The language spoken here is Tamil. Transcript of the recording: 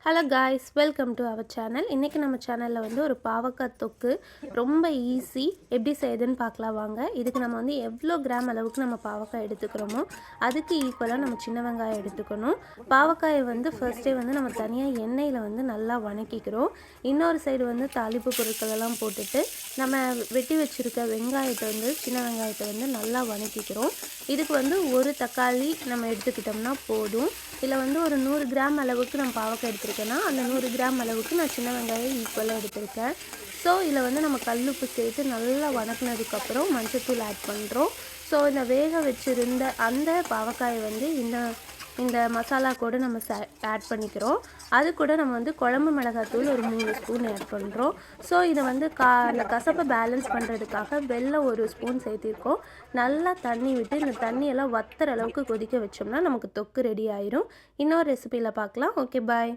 Hello guys, welcome to our channel. இன்றைக்கி நம்ம சேனலில் வந்து ஒரு பாவக்காய் தொக்கு ரொம்ப ஈஸி எப்படி செய்யுதுன்னு பார்க்கலாம் வாங்க. இதுக்கு நம்ம வந்து எவ்வளோ கிராம் அளவுக்கு நம்ம பாவக்காய் எடுத்துக்கிறோமோ அதுக்கு ஈக்குவலாக நம்ம சின்ன வெங்காயம் எடுத்துக்கணும். பாவக்காயை வந்து ஃபர்ஸ்ட்டே வந்து நம்ம தனியாக எண்ணெயில் வந்து நல்லா வணக்கிக்கிறோம். இன்னொரு சைடு வந்து தாளிப்பு பொருட்கள் எல்லாம் போட்டுட்டு நம்ம வெட்டி வச்சுருக்க வெங்காயத்தை வந்து சின்ன வெங்காயத்தை வந்து நல்லா வணக்கிக்கிறோம். இதுக்கு வந்து ஒரு தக்காளி நம்ம எடுத்துக்கிட்டோம்னா போதும். இதில் வந்து ஒரு 100 கிராம் அளவுக்கு நம்ம பாவக்காய் எடுத்துருக்கேன்னா அந்த 100 கிராம் அளவுக்கு நான் சின்ன வெங்காயம் ஈக்குவலாக எடுத்திருக்கேன். ஸோ இதில் வந்து நம்ம கல்லுப்பு சேர்த்து நல்லா வணக்கினதுக்கப்புறம் மஞ்சத்தூள் ஆட் பண்ணுறோம். ஸோ இந்த வேக வச்சுருந்த அந்த பாவக்காயை வந்து இந்த மசாலா கூட நம்ம ஆட் பண்ணிக்கிறோம். அது கூட நம்ம வந்து குழம்பு மிளகாத்தூள் ஒரு 3 ஸ்பூன் ஆட் பண்ணுறோம். ஸோ இதை வந்து அந்த கசப்பை பேலன்ஸ் பண்ணுறதுக்காக வெல்லம் 1 ஸ்பூன் சேர்த்திருக்கோம். நல்லா தண்ணி விட்டு இந்த தண்ணியெல்லாம் வத்துற அளவுக்கு கொதிக்க வச்சோம்னா நமக்கு தொக்கு ரெடி ஆயிரும். இன்னொரு ரெசிபியில் பார்க்கலாம். ஓகே, பாய்.